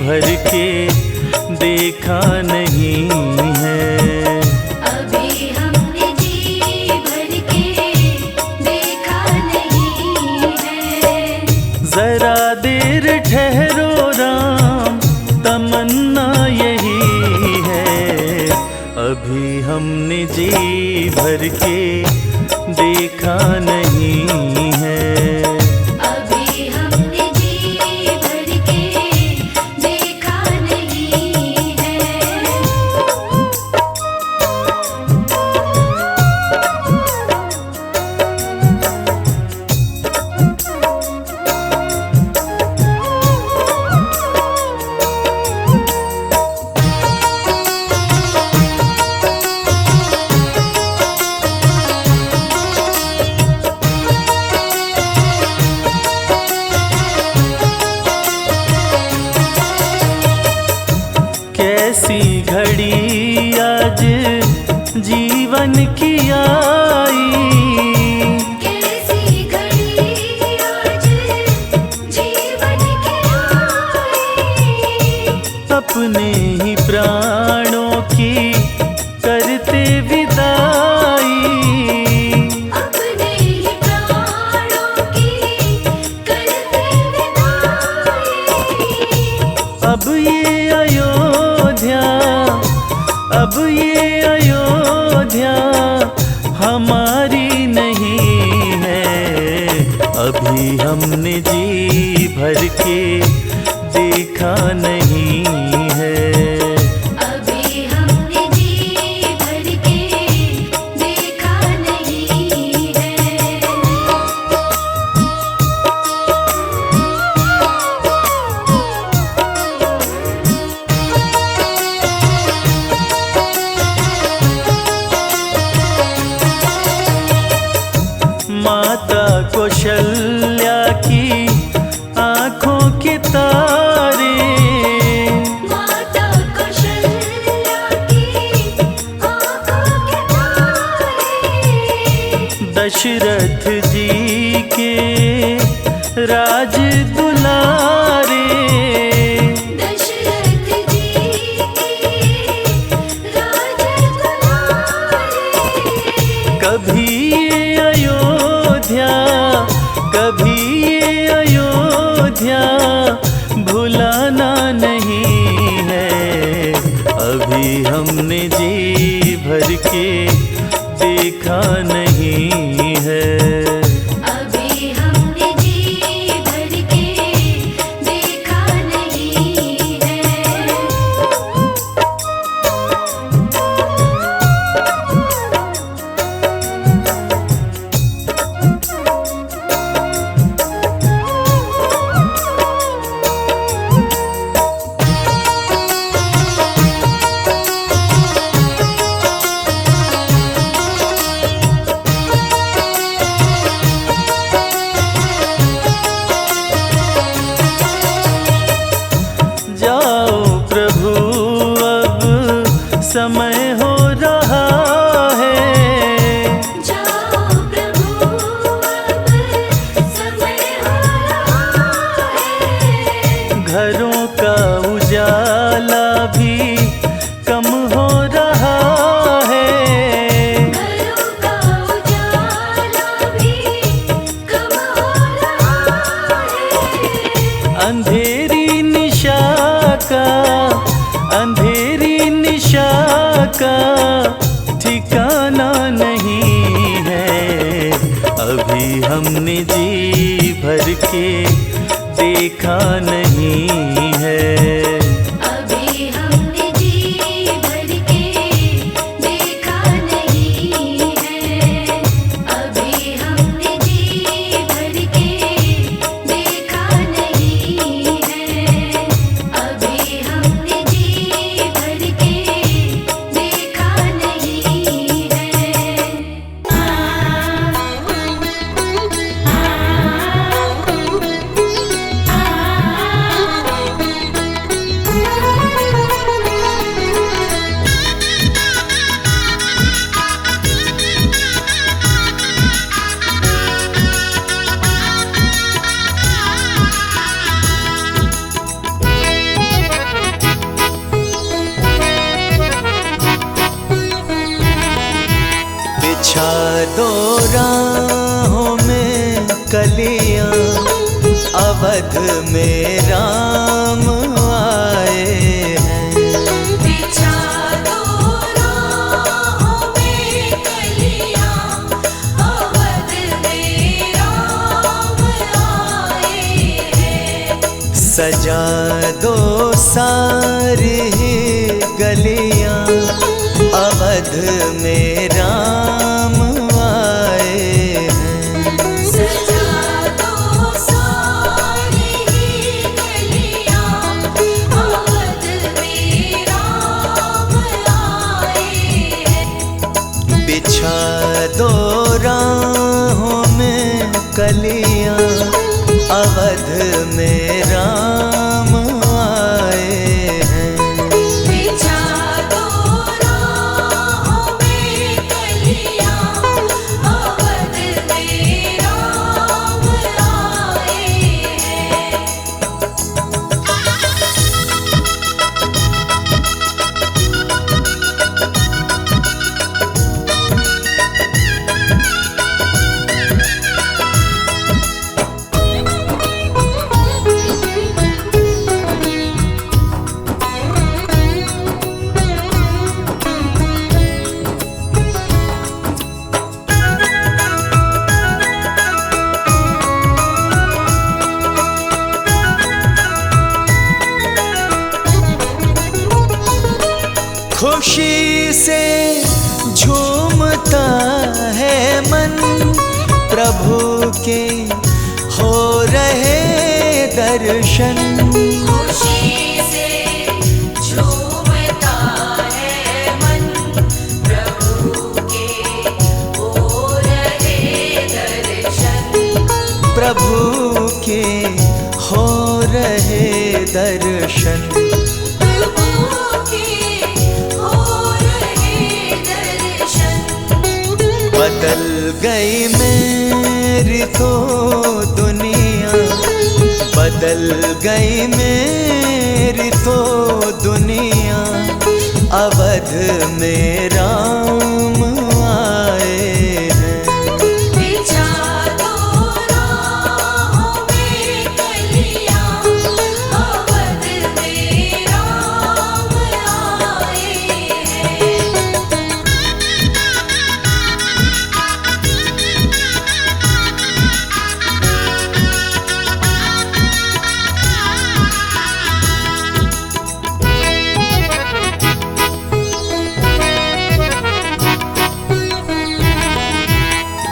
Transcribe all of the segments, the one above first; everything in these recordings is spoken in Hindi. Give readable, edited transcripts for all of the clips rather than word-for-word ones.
भर के देखा नहीं है। अभी हमने जी भर के देखा नहीं है। जरा देर ठहरो राम, तमन्ना यही है। अभी हमने जी भर के देखा नहीं है। अभी हमने जी भर के देखा नहीं है। कैसी घड़ी आज जीवन की आई, कैसी घड़ी आज जीवन की आई। अपने ही प्राणों की करते विदाई। अपने ही प्राणों की करते विदाई। अब ये अयोध्या, अब ये अयोध्या हमारी नहीं है। अभी हमने जी भर के देखा नहीं है। अभी हमने जी भर के देखा नहीं है। माता कौशल्या की आंखों के तारे, माता कौशल्या की आंखों के तारे। दशरथ जी के राज दुलारे। दशरथ जी के राज दुलारे। कभी ये अयोध्या, कभी ये अयोध्या भुलाना नहीं है। अभी हमने जी भर के देखा नहीं है। अभी हमने जी भर के देखा नहीं है। जाओ प्रभु अब समय हो रहा है। जाओ प्रभु अब समय हो रहा है। घरों का उजाला भी कम हो रहा है। घरों का उजाला भी कम हो रहा है। अंधेरी निशा का, अंधेरी निशा का ठिकाना नहीं है। अभी हमने जी भर के देखा नहीं है। अभी हमने जी भर के देखा नहीं है। अभी हमने जी भर के देखा नहीं है। अभी हमने जी भर के देखा नहीं है। दो राहों में कलियां, अवध में राम आए हैं। बिछा दो राहों में कलियां, अवध में राम आए हैं। सजा दो सारी गलियां, अवध में राम आए हैं। सजा दो सारी गलियां, अवध में राम आए हैं। बिछा दो राहों में कलियां, अवध में राम आए हैं। बिछा दो राहों में कलियां, अवध में राम आए हैं। खुशी से झूमता है मन, प्रभु के हो रहे दर्शन। खुशी से झूमता है मन, प्रभु के हो रहे दर्शन। प्रभु के हो रहे दर्शन। बदल गई मेरी तो दुनिया, बदल गई मेरी तो दुनिया, अवध में राम आए हैं। बिछा दो राहों में कलियां, अवध में राम आए हैं।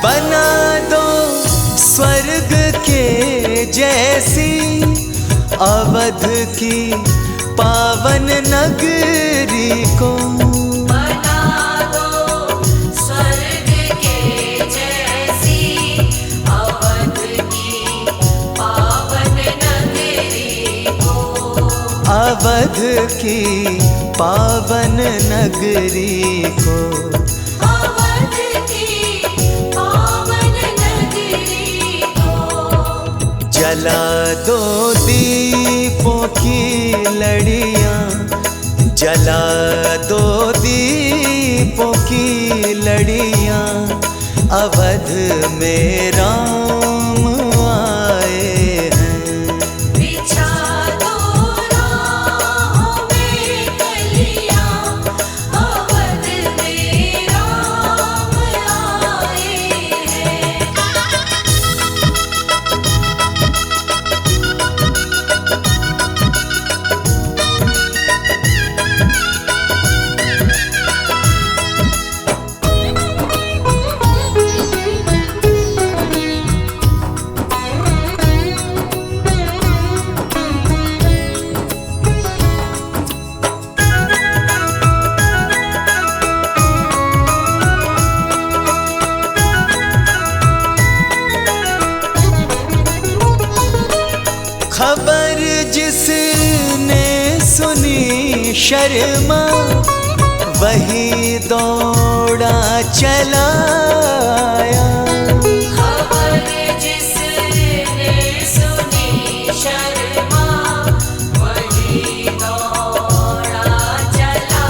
बना दो स्वर्ग के जैसी, अवध की पावन नगरी को। बना दो स्वर्ग के जैसी, अवध की पावन नगरी को। अवध की पावन नगरी को। अवध की पावन नगरी को। जला दो दीपों की लड़ियां, जला दो दीपों की लड़ियां, अवध में राम आए हैं। बिछा दो राहों में कलियां, अवध में राम आए हैं। खबर जिसने सुनी शर्मा, वही दौड़ा चला आया। खबर जिसने सुनी शर्मा, वही दौड़ा चला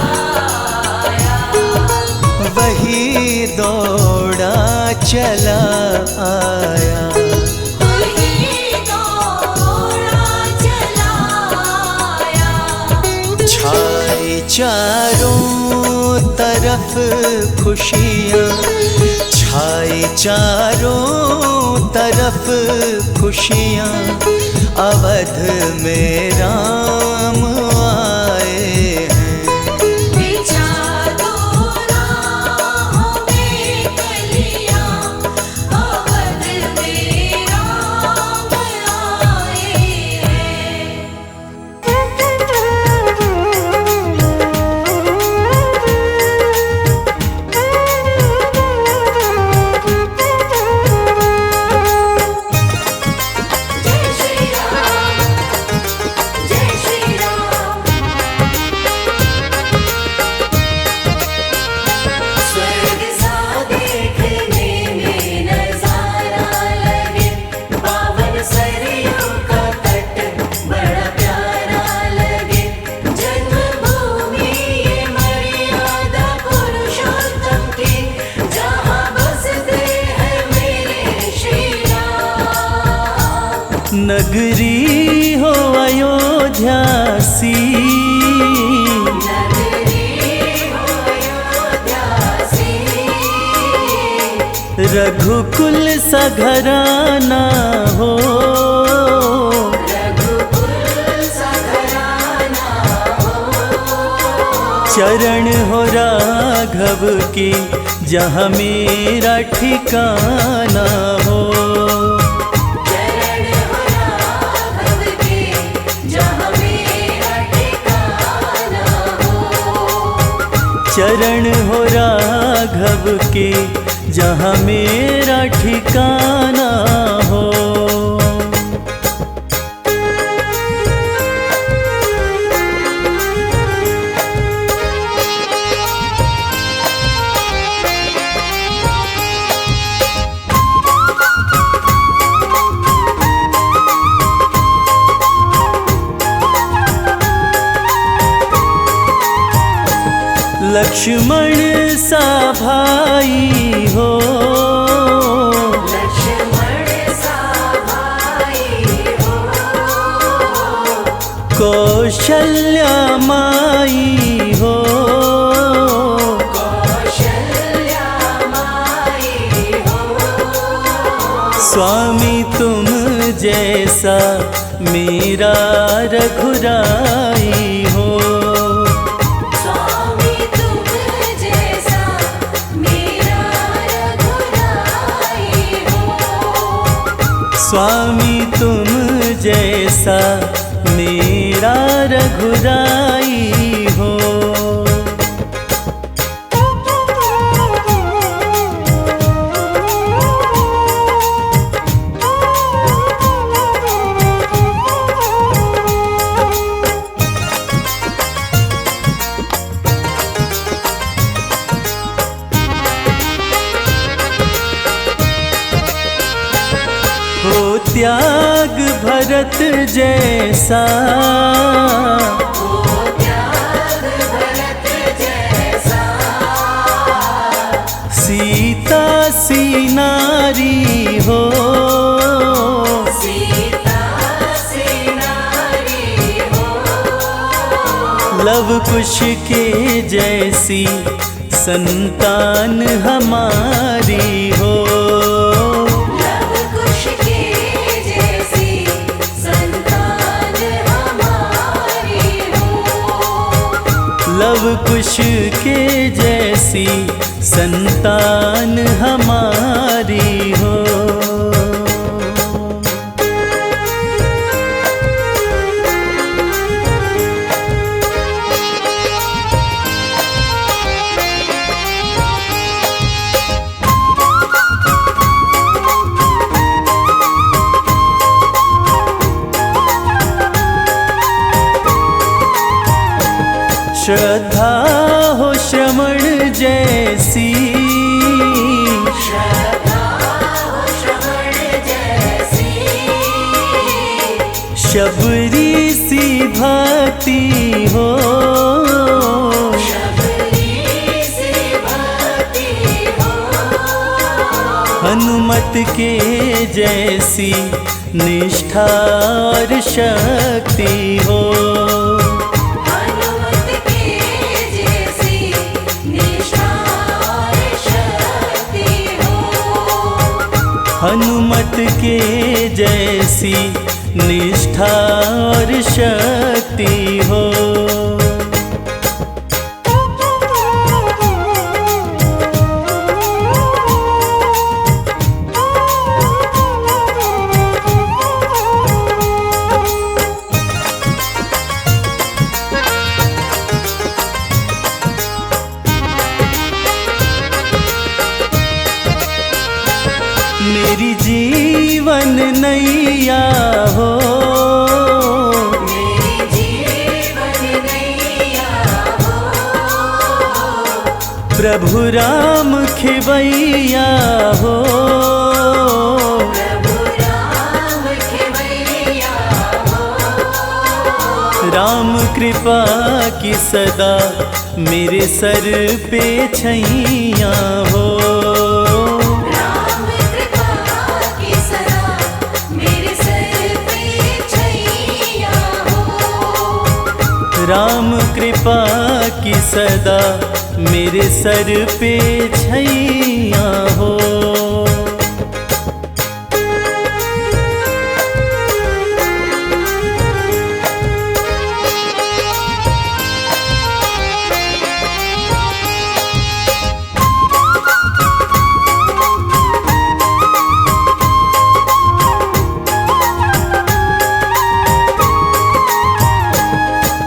आया। वही दौड़ा चला आया। वही दौड़ा चला आया। छाई चारों तरफ खुशियाँ, छाई चारों तरफ खुशियाँ, अवध में राम आए हैं। बिछा दो राहों में कलियां, अवध में राम आए हैं। जय श्री राम, जय श्री राम। स्वर्ग सा देखने में नजारा लगे, पावन सरयू का तट बड़ा प्यारा लगे। जन्मभूमि ये मर्यादा पुरुषोत्तम की, जहाँ बसते हैं मेरे श्री राम। नगरी हो अयोध्या सी, नगरी हो अयोध्या सी, रघुकुल सा घराना हो। रघुकुल सा घराना हो। चरण हो राघव के जहाँ मेरा ठिकाना हो। चरण हो राघव के, जहाँ मेरा ठिकाना हो। चरण हो राघव के जहाँ मेरा ठिकाना हो। लक्ष्मण सा भाई हो, लक्ष्मण सा भाई हो। कौशल्या माई हो। कौशल्या माई हो। स्वामी तुम जैसा मेरा रघुराई हो। स्वामी तुम जैसा मेरा रघुराई हो। स्वामी तुम जैसा मेरा रघुराई हो। हो त्याग भरत जैसा, हो त्याग भरत जैसा। सीता सी नारी हो। सीता सी नारी हो। लव कुश के जैसी संतान हमारी हो। लव कुश के जैसी संतान हमारी हो। लव कुश के जैसी संतान हमारी हो। श्रद्धा हो श्रवण जैसी, श्रद्धा हो श्रवण जैसी। शबरी सी भक्ति हो। शबरी सी भक्ति हो। हनुमत के जैसी निष्ठा और शक्ति हो। हनुमत के जैसी निष्ठा और शक्ति हो। हनुमत के जैसी निष्ठा और शक्ति हो। मेरी जीवन नैया हो, मेरी जीवन नैया हो। प्रभु राम खेवैया हो। प्रभु राम खेवैया हो। राम कृपा की सदा मेरे सर पे छैया हो। राम कृपा की सदा मेरे सर पे छैया हो।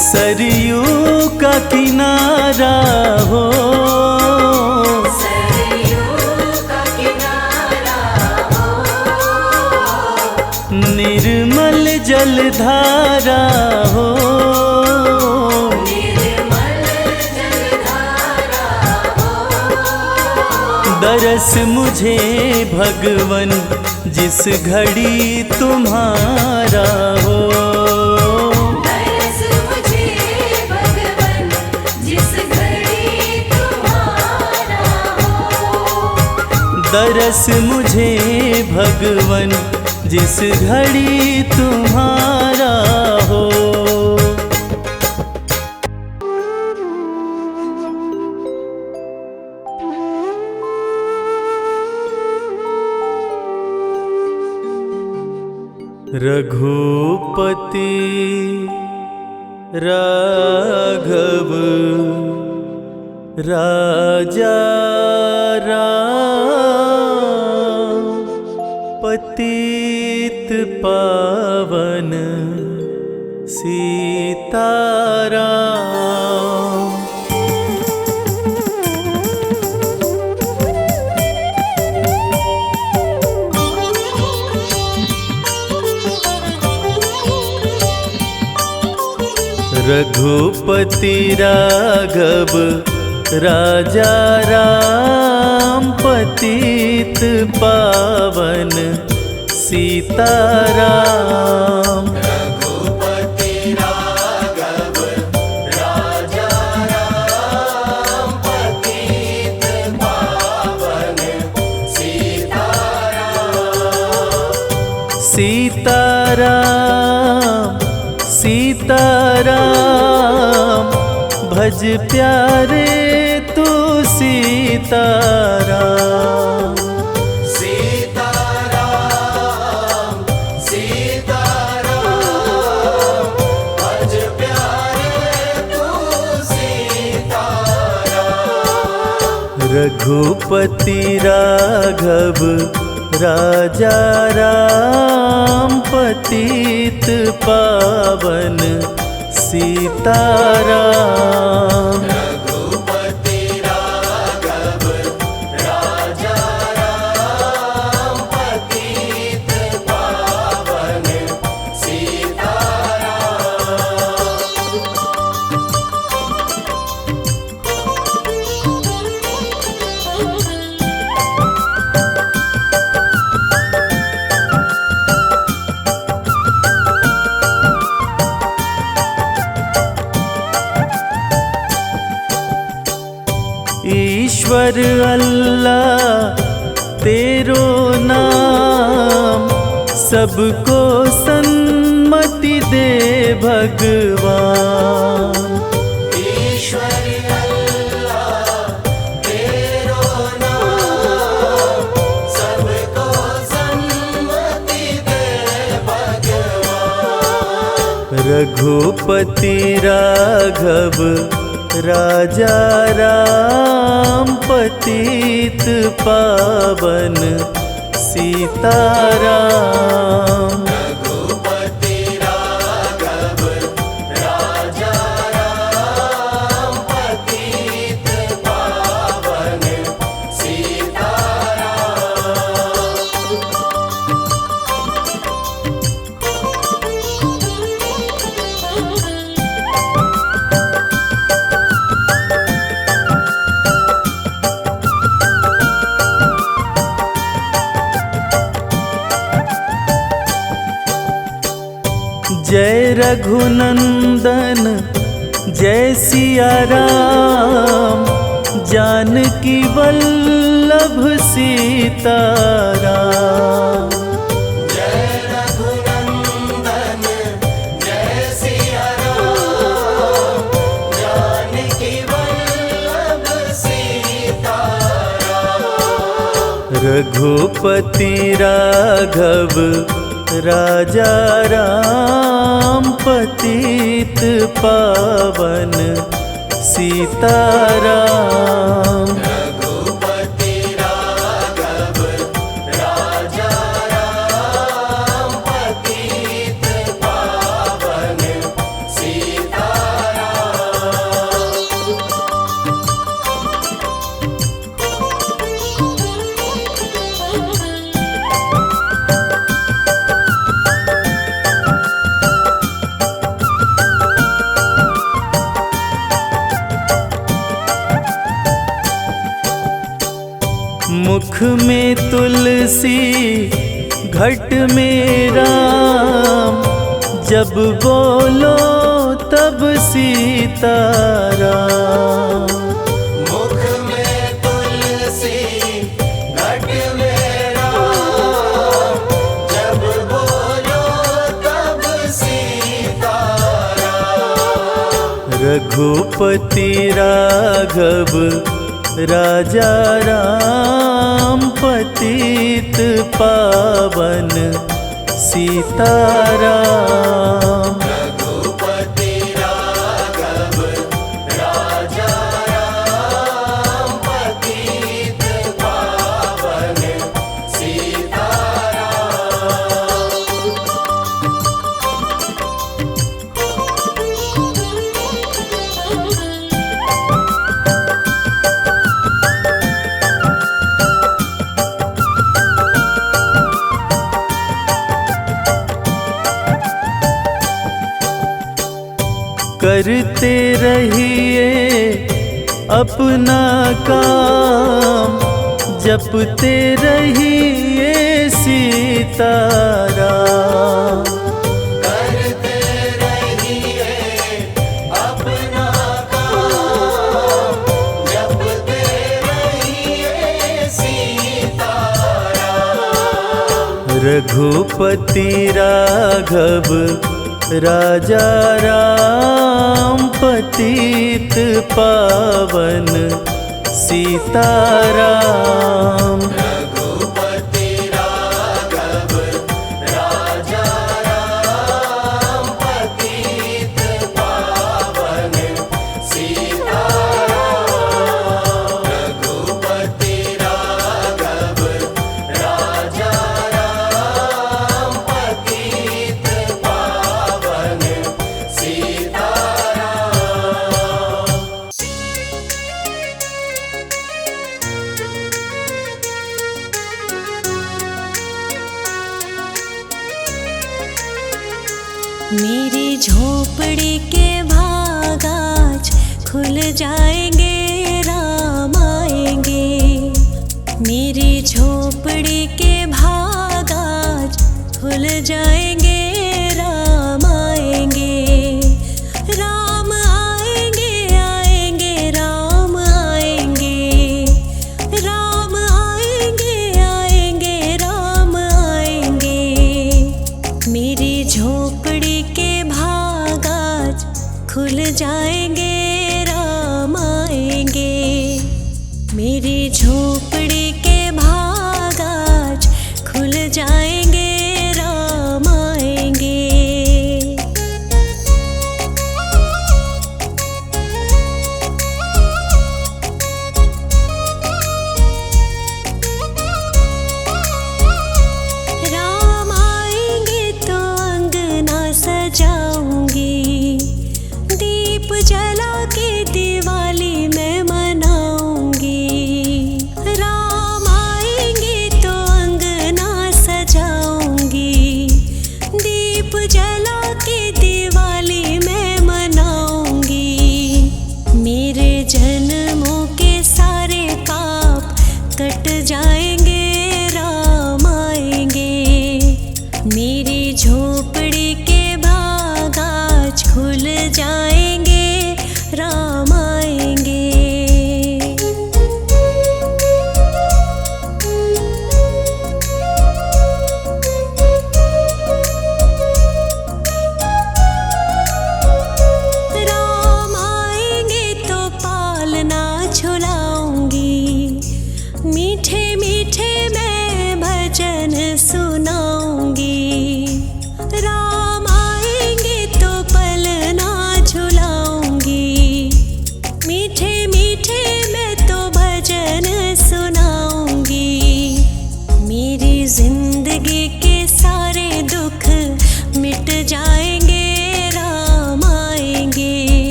सरयू का किनारा हो, सरयू का किनारा हो। निर्मल जलधारा हो। निर्मल जलधारा हो। दरस मुझे भगवन जिस घड़ी तुम्हारा हो। दरस मुझे भगवन जिस घड़ी तुम्हारा हो। रघुपति राघव राजा राम, पतित पावन सीताराम। रघुपति राघव राजा राम, पतित पावन सीताराम। रघुपति राघव राजा राम, पतित पावन सीताराम। सीताराम सीताराम, भज प्यारे तू सीताराम। सीताराम सीताराम, भज प्यारे तू सीताराम। रघुपति राघव राजा राम, पतित पावन सीताराम। रघुपति राघव राजा राम, पतित पावन ईश्वर अल्लाह तेरो नाम सबको सन्मति दे भगवान। ईश्वर अल्लाह तेरो नाम सबको सन्मति दे भगवान। रघुपति राघव राजा राम पतित पावन सीताराम। रघुपति राघव राजा राम पतित पावन सीताराम। जय रघुनंदन जय सिया राम, जानकी वल्लभ सीताराम। जय रघुनंदन जय सिया राम, जानकी वल्लभ सीताराम। रघुपति राघव राजा राम पतित पावन सीताराम। रघुपति राघव राजा राम पतित पावन सीताराम। मुख में तुलसी घट में राम, जब बोलो तब सीताराम। मुख में तुलसी घट में राम, जब बोलो तब सीताराम। रघुपति राघव राजा राम पतित पावन सीताराम। रघुपति राघव राजा राम पतित पावन सीताराम। करते रहिए अपना काम, जपते रहिए सीताराम। करते रहिए अपना काम, जपते रहिए सीताराम। रघुपति राघव राजा राम पतित पावन सीताराम। रघुपति राघव राजा राम पतित पावन सीताराम। रघुपति राघव राजा राम पतित पावन सीताराम। मेरी झोपड़ी के भाग आज खुल जाएंगे, राम आएंगे। मेरी झोपड़ी के भाग आज खुल जाएंगे, राम आएंगे। राम आएंगे आएंगे राम आएंगे, राम आएंगे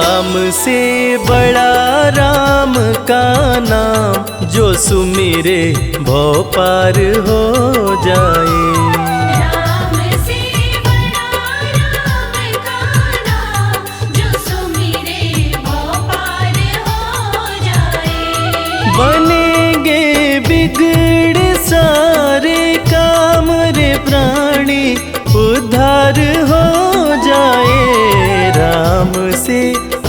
राम से बड़ा राम का नाम, जो सुमिरे भव पार हो जाए। राम से बड़ा राम का नाम, जो सुमिरे भव पार हो जाए। बनेंगे बिगड़े सारे काम रे प्राणी, उद्धार हो जाए। राम से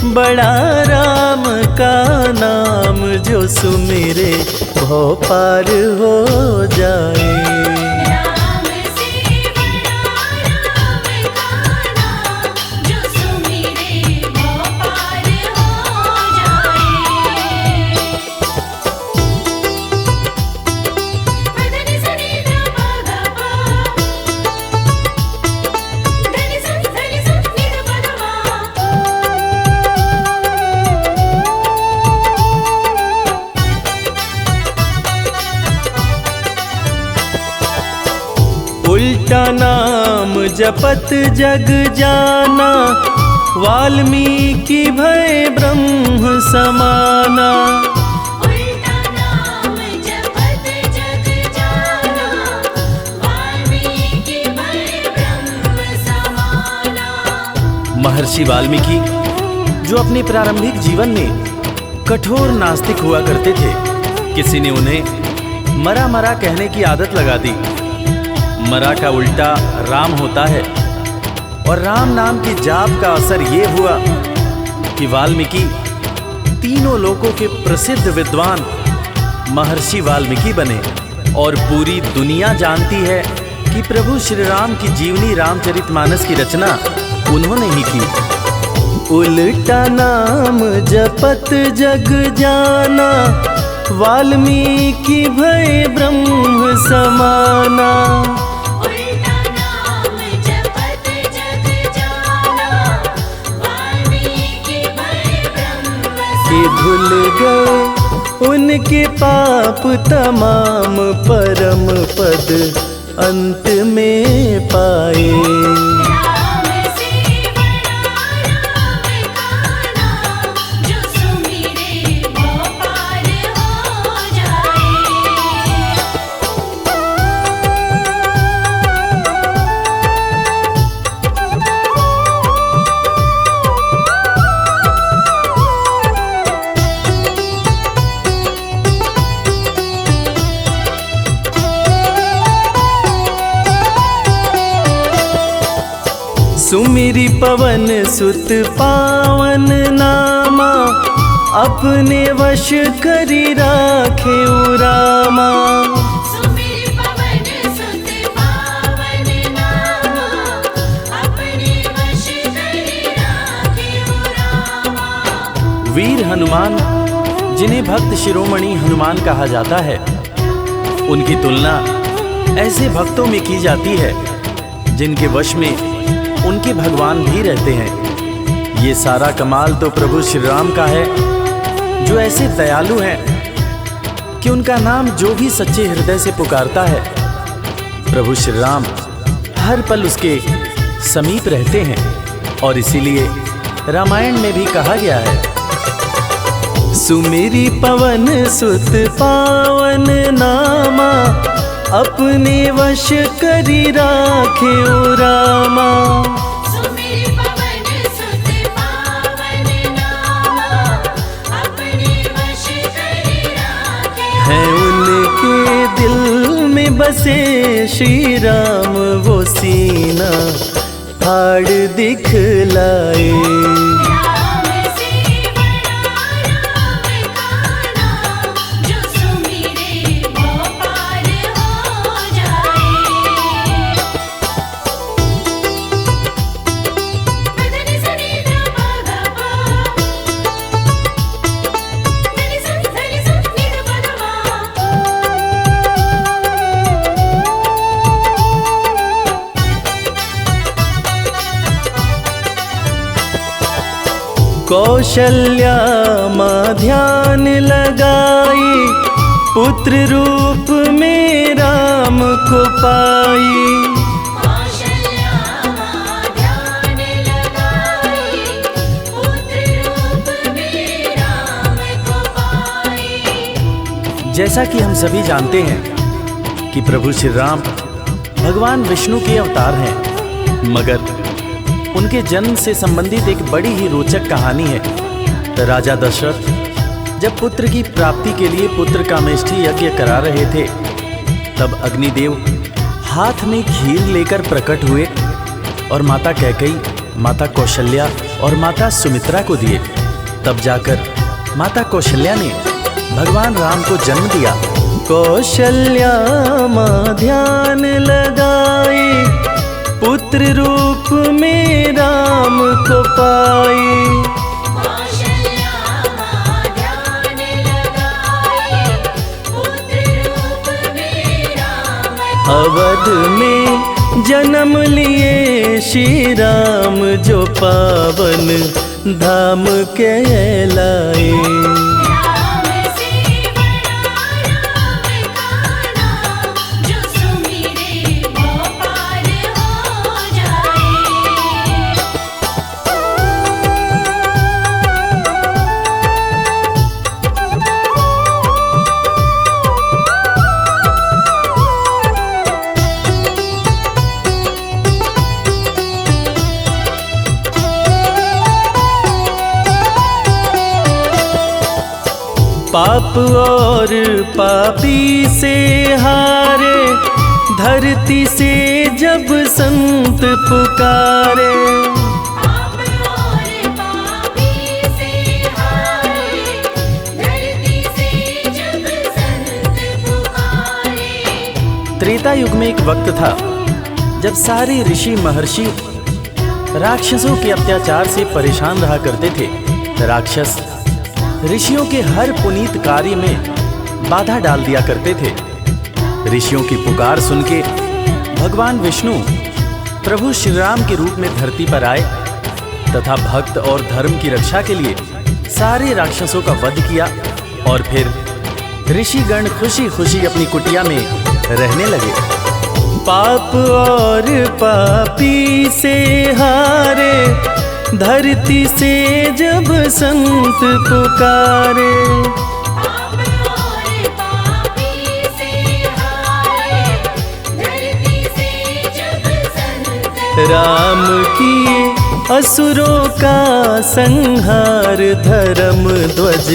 बड़ा राम का नाम, जो सुमिरे भव पार हो जाए। राम से बड़ा राम का नाम, जो सुमिरे भव पार हो जाए। धनि सनि ध प ग प, धनि स नि ध प ध म। उल्टा नाम जपत जग जाना, वाल्मीकि भय ब्रह्म समाना। उल्टा नाम जपत जग जाना, वाल्मीकि भय ब्रह्म समाना। महर्षि वाल्मीकि जो अपने प्रारंभिक जीवन में कठोर नास्तिक हुआ करते थे, किसी ने उन्हें मरा मरा कहने की आदत लगा दी। मरा का उल्टा राम होता है, और राम नाम की जाप का असर ये हुआ कि वाल्मीकि तीनों लोकों के प्रसिद्ध विद्वान महर्षि वाल्मीकि बने। और पूरी दुनिया जानती है कि प्रभु श्री राम की जीवनी रामचरितमानस की रचना उन्होंने ही की। उल्टा नाम जपत जग जाना, वाल्मीकि भय ब्रह्म समाना। उल्टा नाम जपत जग जाना, वाल्मीकि भय ब्रह्म कि धुल गए उनके पाप तमाम, परम पद अंत में पाए। राम से बड़ा राम का नाम, जो सुमिरे भव पार हो जाए। सुमिरी पवन सुत पावन नामा, अपने वश करी राखे रामा। सुमिर पवन सुत पावन नामा, अपने वश करि राखे रामा। वीर हनुमान, जिन्हें भक्त शिरोमणि हनुमान कहा जाता है, उनकी तुलना ऐसे भक्तों में की जाती है जिनके वश में उनके भगवान भी रहते हैं। ये सारा कमाल तो प्रभु श्री राम का है, जो ऐसे दयालु हैं कि उनका नाम जो भी सच्चे हृदय से पुकारता है, प्रभु श्री राम हर पल उसके समीप रहते हैं। और इसीलिए रामायण में भी कहा गया है, सुमिरी पवन सुत पावन नामा, अपने वश करी राखे रामा। सुमिर पवन सुत पावन नामा, अपने वश करि राखे। है उनके दिल में बसे श्री राम, वो सीना फाड़ दिखलाए। राम से बड़ा राम का नाम, जो सुमिरे भव पार हो जाए। धनि सनि ध प ग प, धनि स नि ध प ध म। कौशल्या माँ ध्यान लगाई, पुत्र रूप में राम को पाई। कौशल्या माँ ध्यान लगाई, पुत्र जैसा कि हम सभी जानते हैं कि प्रभु श्री राम भगवान विष्णु के अवतार हैं, मगर उनके जन्म से संबंधित एक बड़ी ही रोचक कहानी है। राजा दशरथ जब पुत्र की प्राप्ति के लिए पुत्र कामेष्ठी यज्ञ करा रहे थे, तब अग्निदेव हाथ में खीर लेकर प्रकट हुए और माता कैकेयी, माता कौशल्या और माता सुमित्रा को दिए। तब जाकर माता कौशल्या ने भगवान राम को जन्म दिया। कौशल्या माँ ध्यान लगाए, पुत्र रूप में राम को पाए। कौशल्या माँ ध्यान लगाए, पुत्र रूप में राम अवध में जन्म लिए श्री राम, जो पावन धाम कहलाए। राम से बड़ा राम का नाम, जो सुमिरे वो पार हो जाए। पाप और पापी से हारे, धरती से जब संत पुकारे। पाप और पापी से हारे, धरती से जब संत पुकारे। त्रेता युग में एक वक्त था जब सारे ऋषि महर्षि राक्षसों के अत्याचार से परेशान रहा करते थे। राक्षस ऋषियों के हर पुनीत कार्य में बाधा डाल दिया करते थे। ऋषियों की पुकार सुन के भगवान विष्णु प्रभु श्री राम के रूप में धरती पर आए तथा भक्त और धर्म की रक्षा के लिए सारे राक्षसों का वध किया और फिर ऋषिगण खुशी खुशी अपनी कुटिया में रहने लगे। पाप और पापी से हारे, धरती से जब संत पुकारे। पाप और पापी से हारे, धरती से जब संत राम किए असुरों का संहार, धर्म ध्वज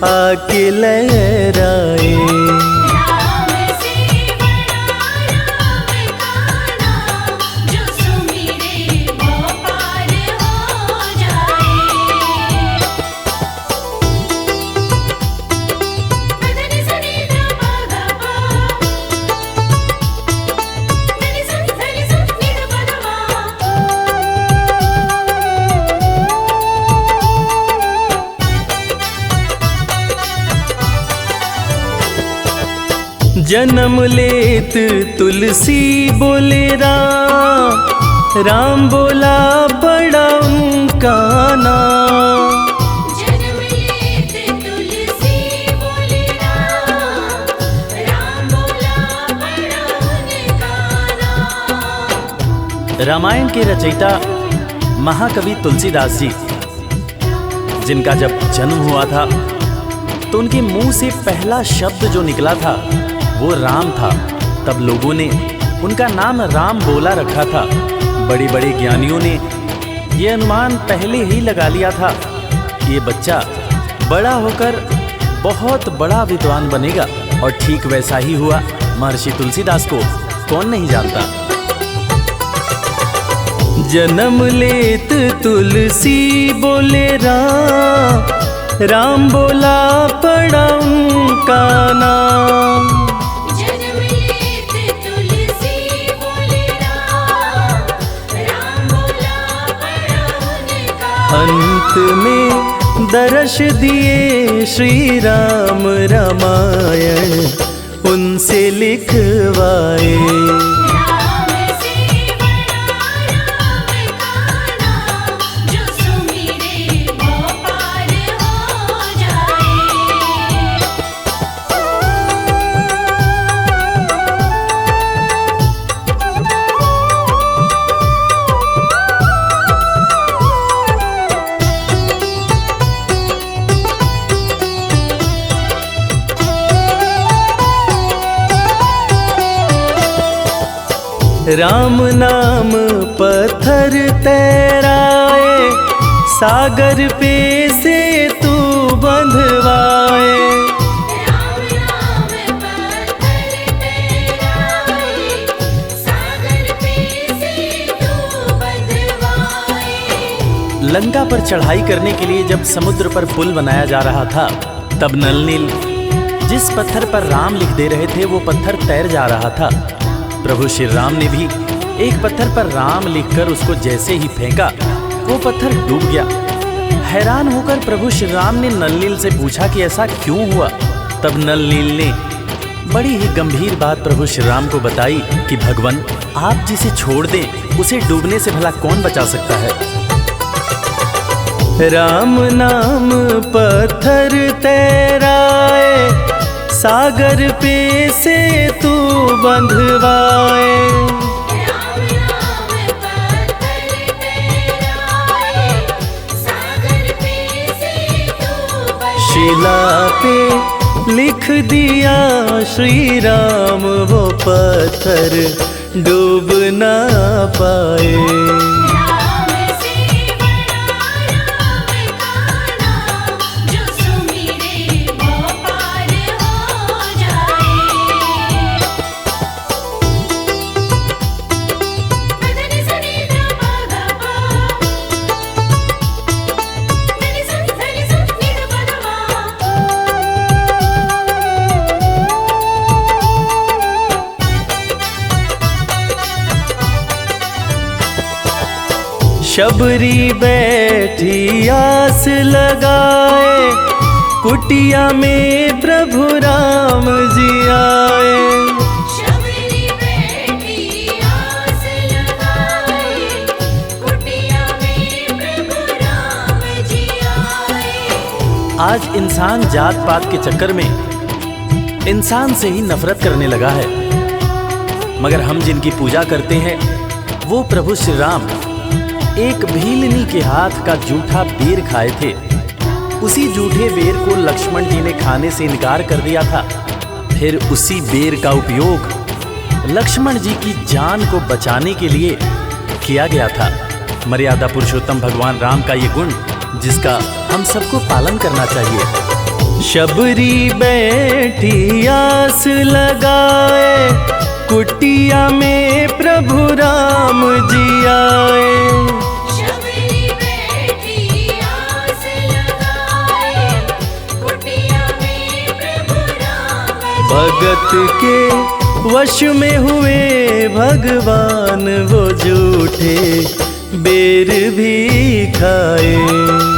आके लहराए। राम से बड़ा राम का नाम, जो सुमिरे वो पार हो जाए। मदनि सनि ध प ग प, मदनि सनि नि ध प ग जन्म लेत तुलसी बोले राम, राम बोला बड़ा उनका नाम। जन्म लेत तुलसी बोले राम, राम बोला बड़ा उनका नाम। रामायण के रचयिता महाकवि तुलसीदास जी, जिनका जब जन्म हुआ था तो उनके मुंह से पहला शब्द जो निकला था वो राम था। तब लोगों ने उनका नाम राम बोला रखा था। बड़े बड़े ज्ञानियों ने ये अनुमान पहले ही लगा लिया था कि ये बच्चा बड़ा होकर बहुत बड़ा विद्वान बनेगा, और ठीक वैसा ही हुआ। महर्षि तुलसीदास को कौन नहीं जानता। जन्म लेत तुलसी बोले राम, राम बोला पड़ा उनका नाम। जन्म लेत तुलसी बोले राम, राम बोला बड़ा उनका। अंत में दर्श दिए श्री राम, रामायण उनसे लिखवाए। राम से बड़ा राम का नाम, जो सुमिरे वो पार हो जाए। राम नाम पत्थर तैराए, सागर पे से तू बंधवाए। राम नाम पत्थर तैराए, सागर पे से तू बंधवाए। लंका पर चढ़ाई करने के लिए जब समुद्र पर पुल बनाया जा रहा था, तब नल नील जिस पत्थर पर राम लिख दे रहे थे वो पत्थर तैर जा रहा था। प्रभु श्री राम ने भी एक पत्थर पर राम लिखकर उसको जैसे ही फेंका, वो पत्थर डूब गया। हैरान होकर प्रभु श्री राम ने नल नील से पूछा कि ऐसा क्यों हुआ। तब नल नील ने बड़ी ही गंभीर बात प्रभु श्री राम को बताई कि भगवान, आप जिसे छोड़ दें उसे डूबने से भला कौन बचा सकता है। राम नाम पत्थर तैराए, सागर पे से तू बंधवाए। राम नाम पत्थर तैराए, सागर पे से तू बंधवाए। शिला पे लिख दिया श्री राम, वो पत्थर डूब ना पाए। राम से बड़ा राम का नाम, जो सुमिरे वो पार हो जाए। मदनि सनि ध प ग प, मदनि सनि धनि स नि ध प ध म। शबरी बैठी आस लगाए, कुटिया में प्रभु राम जी आए। शबरी बैठी आस लगाए, कुटिया में प्रभु राम जी आए। आज इंसान जात पात के चक्कर में इंसान से ही नफरत करने लगा है, मगर हम जिनकी पूजा करते हैं वो प्रभु श्री राम एक भीलनी के हाथ का जूठा बेर खाए थे। उसी जूठे बेर को लक्ष्मण जी ने खाने से इनकार कर दिया था। फिर उसी बेर का उपयोग लक्ष्मण जी की जान को बचाने के लिए किया गया था। मर्यादा पुरुषोत्तम भगवान राम का ये गुण जिसका हम सबको पालन करना चाहिए। शबरी बैठी आस लगाए, कुटिया में प्रभु राम जी आए। शबरी बैठी आस लगाए, कुटिया में प्रभु राम जी भगत के वश में हुए भगवान, वो झूठे बेर भी खाए।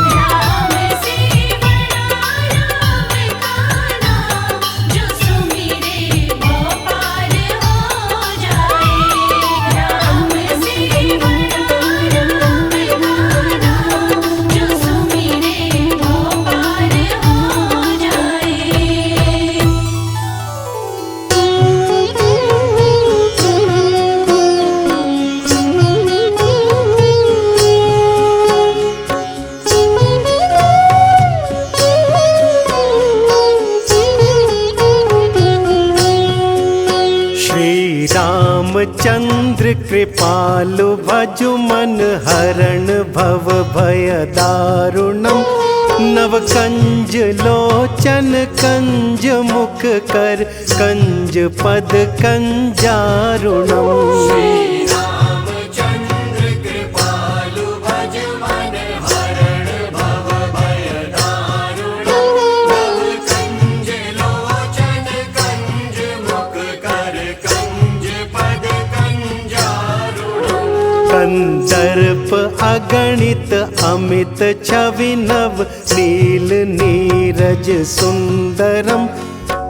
राम से बड़ा राम का नाम, जो सुमिरे वो पार हो जाए। राम से बड़ा राम का नाम, जो सुमिरे वो पार हो जाए। श्री रामचंद्र कृपालु भजु मन हरण भव भय दारुणम। नव कंज लोचन कंज मुख कर कंज पद कंजारुणम। कंदर्प अगणित अमित छवि नव नील नीरज सुंदरम।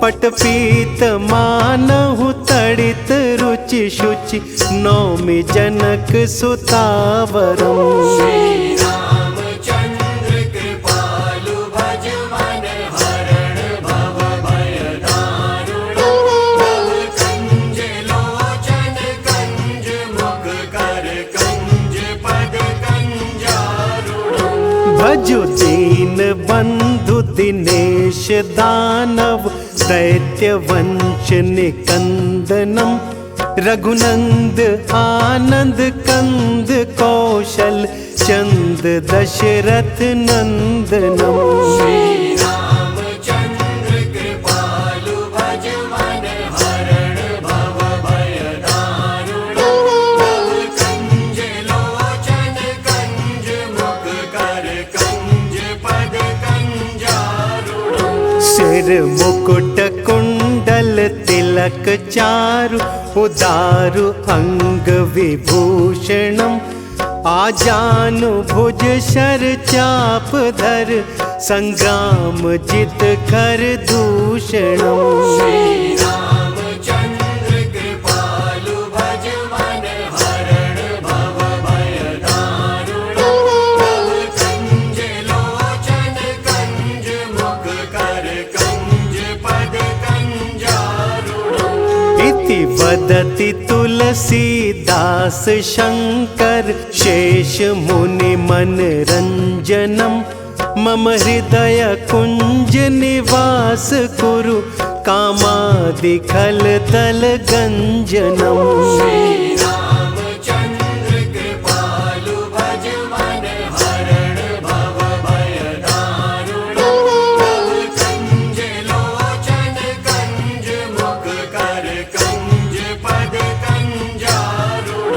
पटपीत मानहु तड़ित रुचि शुचि नौमि जनक सुतावरम। भजु दीन बंधु दिनेश दानव दैत्य वंश निकंदनम। रघुनंद आनंद कंद कौशल चंद दशरथ नंदनम। रामचंद्र कृपालु भज मन हरण भव भय दारुण कंज लोचन कंज मुख कर कंज पद कंजारुण। सिर मुकुट कुंडल तिलक चारु उदारु अंग विभूषणम। आजानु भुज शर चाप धर संग्राम जित कर दूषणम। रामचंद्र कृपालु भज मन हरण भव भय दारुण कंज लोचन कंज मुख कर कंज पद कंजारुण। इति वदति तुलसीदास शंकर शेष मुनि मनरंजनम। मम हृदय कुंज निवास कुरु कामादि खल तल गंजनम। रामचंद्र कृपालु भज मन हरण भव भय दारुण कंज लोचन कंज मुख कर कंज पद कंजारुण।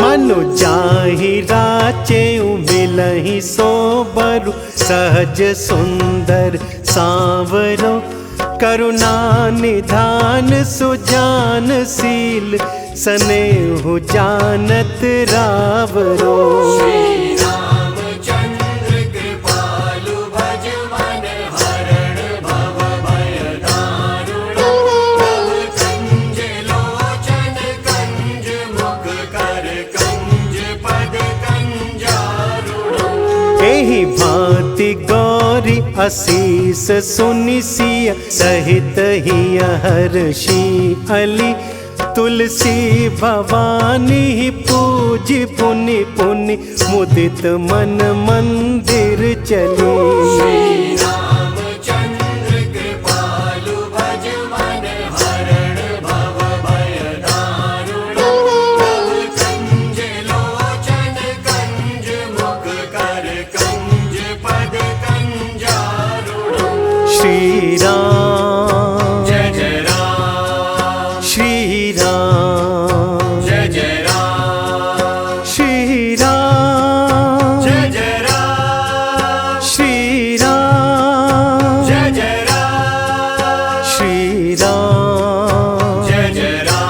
मनु जाहि राचेउ मिलहि सोबरु सहज सुंदर सांवरो। करुणा निधान सुजान शील सनेहु जानत रावरो। रामचंद्र कृपालु भज मन हरण भव भय दारुण कंज लोचन कंज मुख कर कंज पद कंजारुण। एहि भांति गौरी असीस सुनि सिय सहित हिय हर्षि अली। तुलसी भवानी पूजि पुनि पुनि मुदित मन मंदिर चली। रामचंद्र कृपालु भज मन हरण भव भय दारुण कंज लोचन कंज मुख कर कंज पद कंजारुण। श्री राम जय जय राम श्री राम जय जय राम श्री राम जय जय राम श्री राम जय जय राम श्री राम जय जय राम।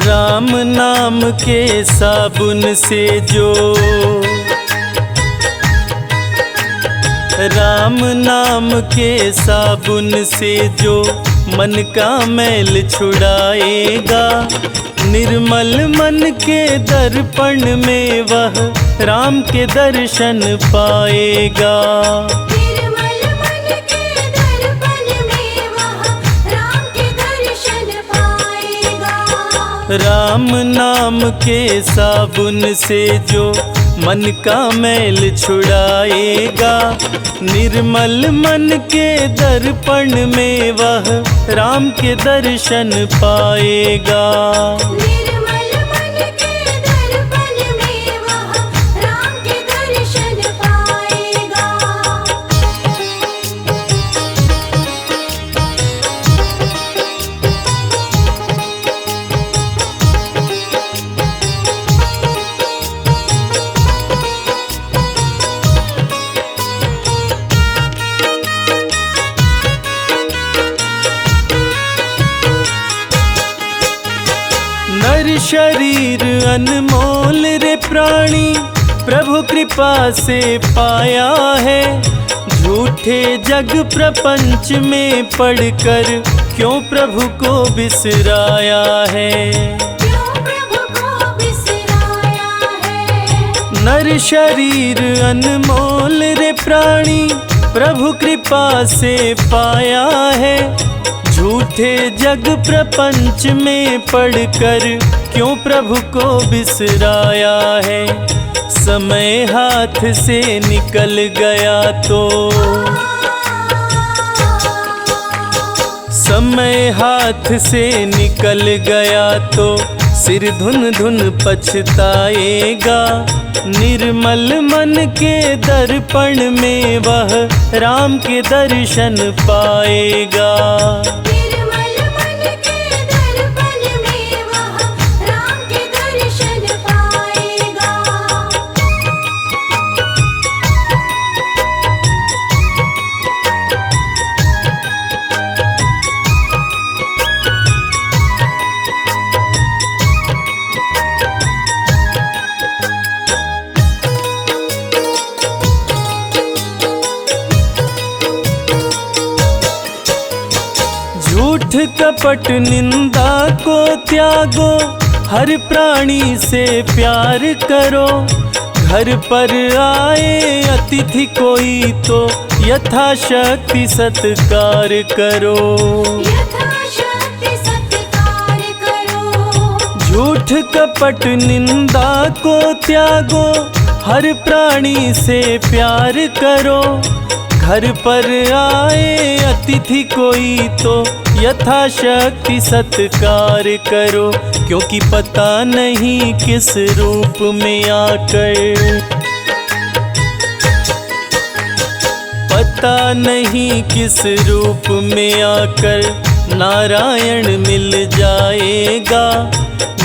राम नाम के साबुन से जो राम नाम के साबुन से जो मन का मैल छुड़ाएगा। निर्मल मन के दर्पण में वह राम के दर्शन पाएगा। निर्मल मन के दर्पण में वह राम के दर्शन पाएगा। राम नाम के साबुन से जो मन का मैल छुड़ाएगा। निर्मल मन के दर्पण में वह राम के दर्शन पाएगा। निर्मल मन के दर्पण में वह राम के दर्शन पाएगा। नर शरीर अनमोल रे प्राणी प्रभु कृपा से पाया है। झूठे जग प्रपंच में पढ़कर क्यों प्रभु को बिसराया है। क्यों प्रभु को बिसराया है। नर शरीर अनमोल रे प्राणी प्रभु कृपा से पाया है। झूठे जग प्रपंच में पढ़कर क्यों प्रभु को बिसराया है। समय हाथ से निकल गया तो समय हाथ से निकल गया तो सिर धुन धुन पछताएगा। निर्मल मन के दर्पण में वह राम के दर्शन पाएगा। निर्मल मन के दर्पण में वह राम के दर्शन पाएगा। झूठ कपट निंदा को त्यागो, हर प्राणी से प्यार करो। घर पर आए अतिथि कोई तो यथाशक्ति सत्कार करो। यथाशक्ति सत्कार करो। झूठ कपट निंदा को त्यागो, हर प्राणी से प्यार करो। घर पर आए अतिथि कोई तो यथाशक्ति सत्कार करो। क्योंकि पता नहीं किस रूप में आकर, पता नहीं किस रूप में आकर नारायण मिल जाएगा।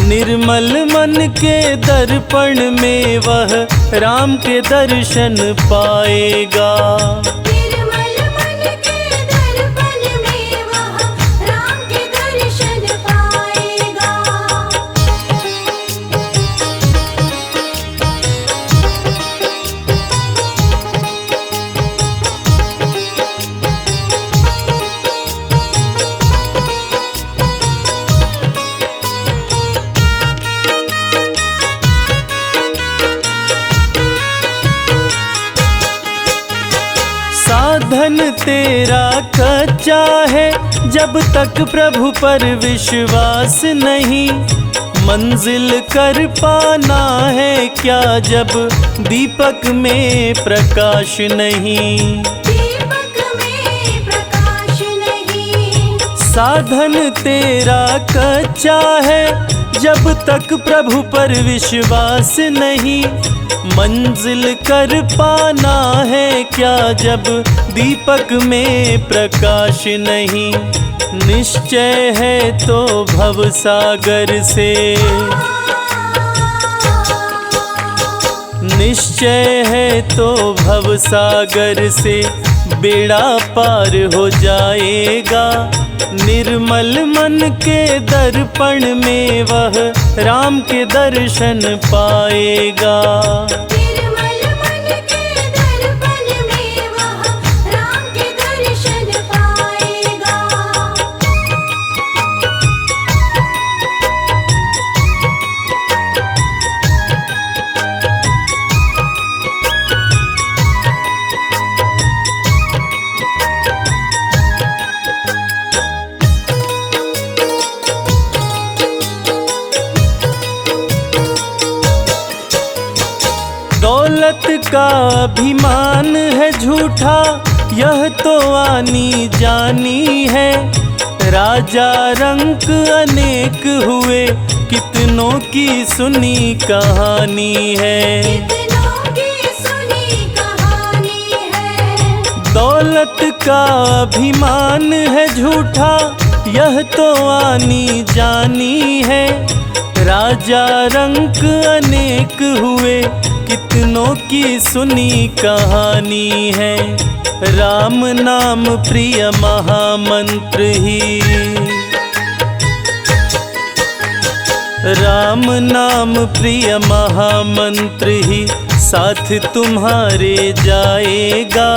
निर्मल मन के दर्पण में वह राम के दर्शन पाएगा। निर्मल मन के दर्पण में वह राम के दर्शन पाएगा। साधन तेरा कच्चा है, जब तक प्रभु पर विश्वास नहीं। मंजिल कर पाना है क्या जब दीपक में प्रकाश नहीं। दीपक में प्रकाश नहीं। साधन तेरा कच्चा है, जब तक प्रभु पर विश्वास नहीं। मंजिल कर पाना है क्या जब दीपक में प्रकाश नहीं। निश्चय है तो भव सागर से, निश्चय है तो भव सागर से बेड़ा पार हो जाएगा। निर्मल मन के दर्पण में वह राम के दर्शन पाएगा। निर्मल मन के दर्पण में वह राम के दर्शन पाएगा। दौलत का अभिमान है झूठा, यह तो आनी जानी है। राजा रंक अनेक हुए, कितनों की सुनी कहानी है। कितनों की सुनी कहानी है। दौलत का अभिमान है झूठा, यह तो आनी जानी है। राजा रंक अनेक हुए, कितनों की सुनी कहानी है। राम नाम प्रिय महामंत्र ही, राम नाम प्रिय महामंत्र ही साथ तुम्हारे जाएगा।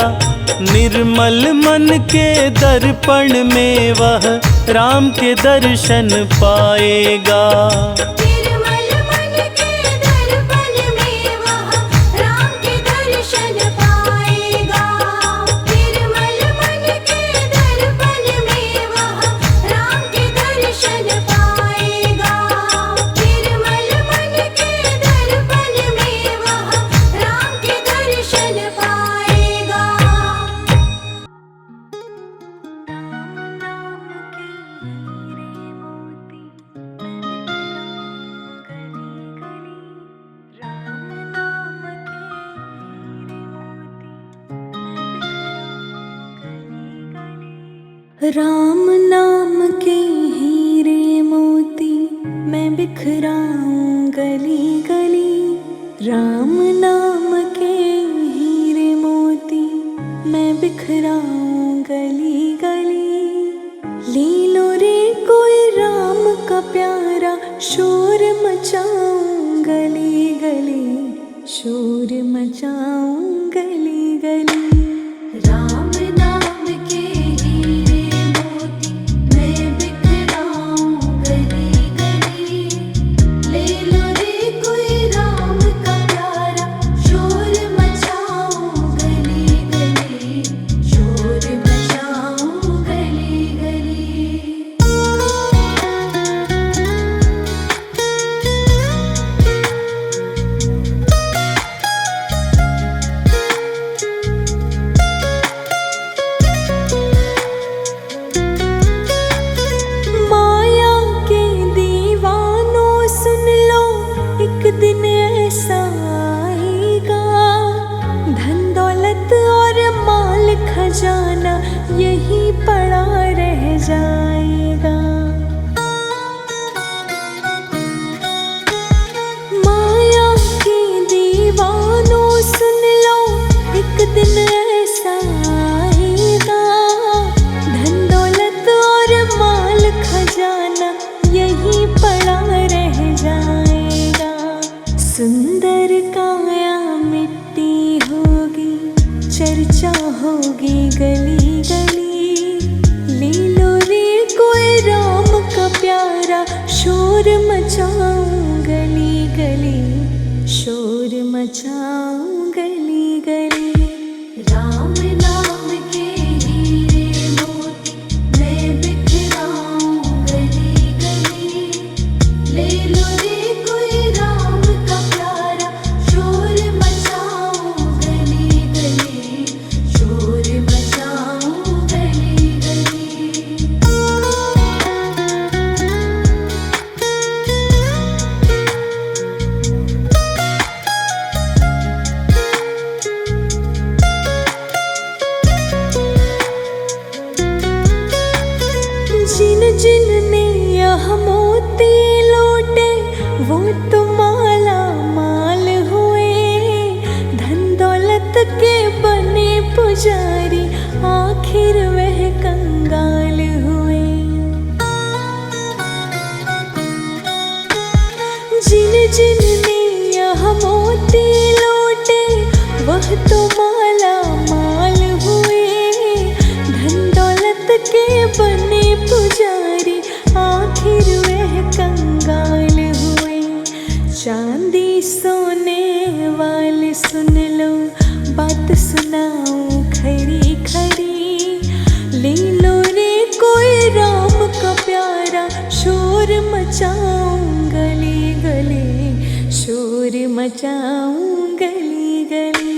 निर्मल मन के दर्पण में वह राम के दर्शन पाएगा। निर्मल मन के दर्पण में वह राम के दर्शन पाएगा। निर्मल मन के दर्पण में वह राम के दर्शन पाएगा। निर्मल मन के दर्पण में वह राम के दर्शन पाएगा। राम नाम के हीरे मोती मैं बिखराऊं गली गली। राम नाम के हीरे मोती मैं बिखराऊं गली गली। ले लो रे कोई राम का प्यारा शोर मचाऊं गली गली। शोर मचाऊं गली गली। राम नाम के हीरे मोती मैं बिखराऊं गली गली। ले लो रे कोई राम का प्यारा शोर मचाऊं गली गली। शोर मचाऊं गली गली। माया के दीवानों सुन लो एक दिन ऐसा आएगा। धन दौलत और माल खजाना यही पड़ा रह जाएगा। माया के दीवानों सुन लो एक दिन ऐसा आएगा। धन दौलत और माल खजाना यही पड़ा रह जाएगा। सुंदर काया मिट्टी होगी चर्चा होगी गली गली। ले लो रे कोई राम का प्यारा शोर मचाऊं गली गली। शोर मचाऊं गली गली। राम नाम के हीरे मोती मैं बिखराऊं गली गली। ले लो रे कोई राम का प्यारा शोर मचाऊं गली गली। शोर मचाऊं गली गली। जिन जिन ने यह मोती लूटे वो तो माला माल हुए। धन दौलत के बने पुजारी आखिर वह कंगाल हुए। जिन जिन ने यह मोती लूटे वह तो माला माल हुए। धन दौलत के बने पुजारी आखिर वह कंगाल हुए। चांदी सोने वाले सुन लो बात सुनाऊं खरी खरी। ले लो रे कोई राम का प्यारा शोर मचाऊं गली गली। शोर मचाऊं गली गली।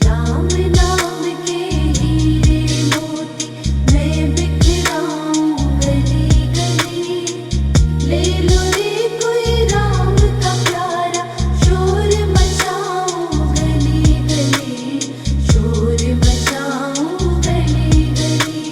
राम नाम के हीरे मोती मैं बिखराऊं गली गली। ले लो रे कोई राम का प्यारा शोर मचाऊं गली गली। शोर मचाऊं गली गली।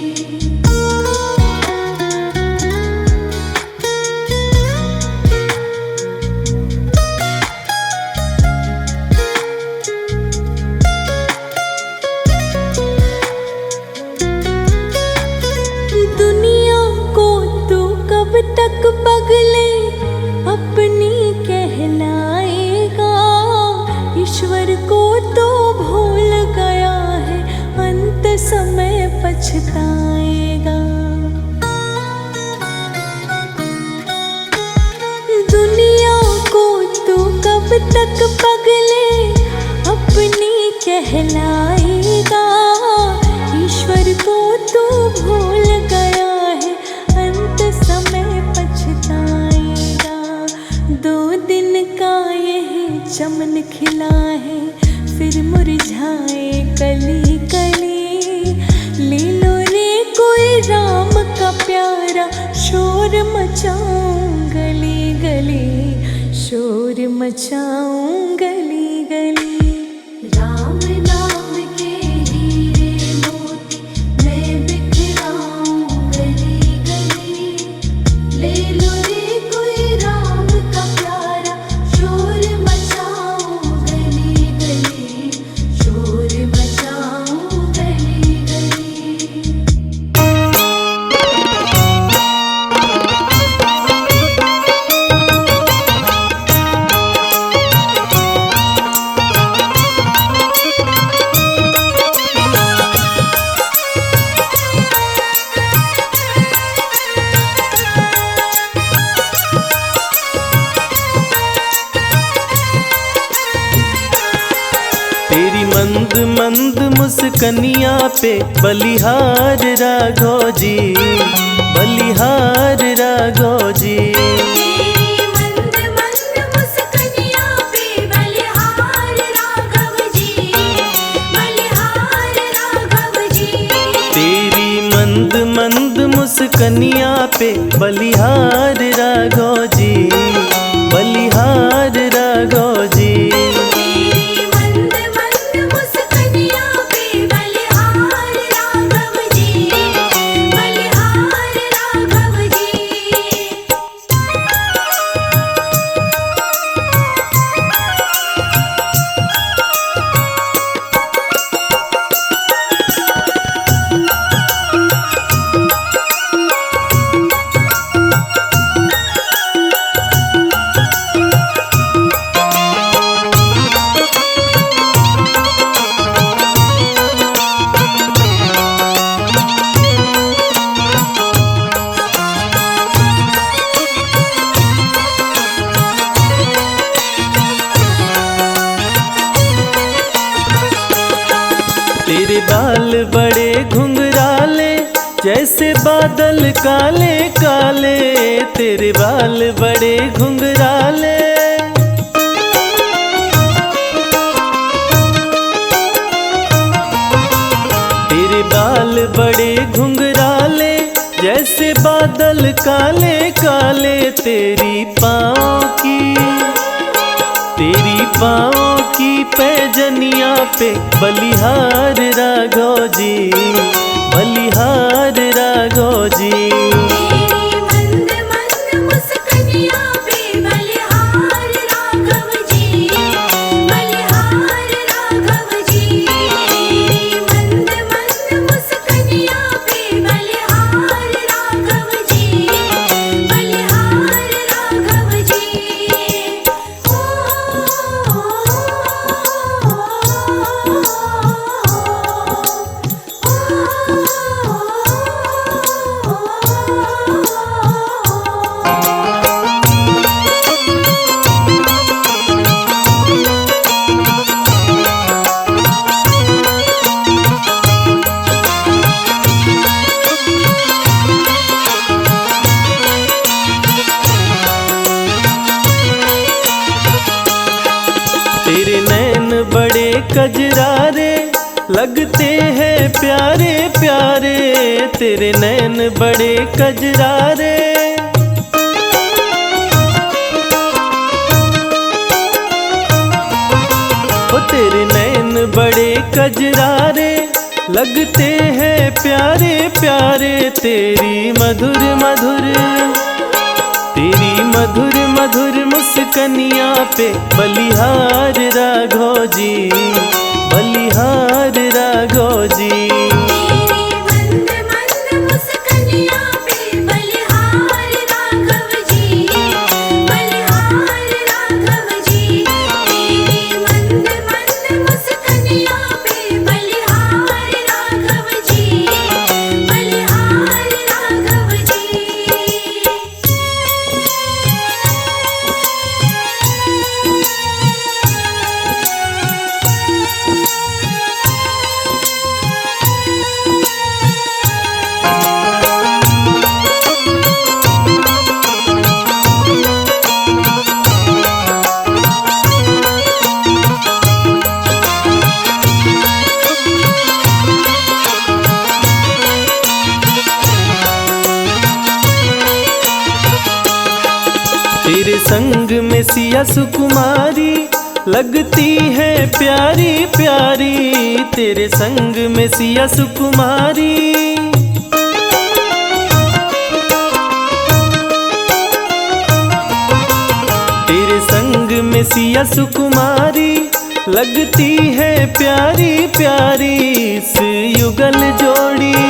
समय पछताएगा। दुनिया को तू कब तक पगले अपनी कहलाएगा। ईश्वर को तू भूल गया है, अंत समय पछताएगा। 2 दिन का यही चमन खिला है, फिर मुरझाए कली कली। ले लो रे कोई राम का प्यारा, शोर मचाऊं गली गली, शोर मचाऊं गली गली। राम नाम के हीरे मोती मैं बिखराऊं गली गली। ले लो रे कोई राम का प्यारा, शोर मचाऊं गली गली, शोर मचाऊं गली गली। तेरी मंद मंद मुस्कनिया पे बलिहार राघव जी, बलिहार राघव जी। तेरी मंद मंद मुस्कनिया पे बलिहार राघव जी, बलिहार राघव जी। तेरी मंद मंद मुस्कनिया पे बलिहार राघव जी, बलिहार राघव जी। तेरी मंद मंद मुस्कनिया पे बलिहार राघव जी, बलिहार राघव जी। तेरे बाल बड़े घुंघराले जैसे बादल काले काले, तेरे बाल बड़े घुंघराले। तेरे बाल बड़े घुंघराले जैसे बादल काले काले। तेरी पाँव की पैजनिया पे बलिहार राघव जी, बलिहार राघव जी। तेरी मंद मंद मुस्कनिया पे बलिहार राघव जी, बलिहार राघव जी। तेरी मंद मंद मुस्कनिया पे बलिहार राघव जी, बलिहार राघव जी। तेरे नैन बड़े कजरारे लगते हैं प्यारे प्यारे। तेरे नैन बड़े कजरारे। ओ तेरे नैन बड़े कजरारे लगते हैं प्यारे प्यारे। तेरी मधुर मधुर मुस्कनिया पे बलिहार राघव जी, बलिहार राघव जी। तेरी मंद मंद मुस्कनिया पे बलिहार राघव जी, बलिहार राघव जी। तेरी मंद मंद मुस्कनिया पे बलिहार राघव संग में सिया सुकुमारी लगती है प्यारी प्यारी, तेरे संग में सिया सुकुमारी। तेरे संग में सिया सुकुमारी लगती है प्यारी प्यारी, इस युगल जोड़ी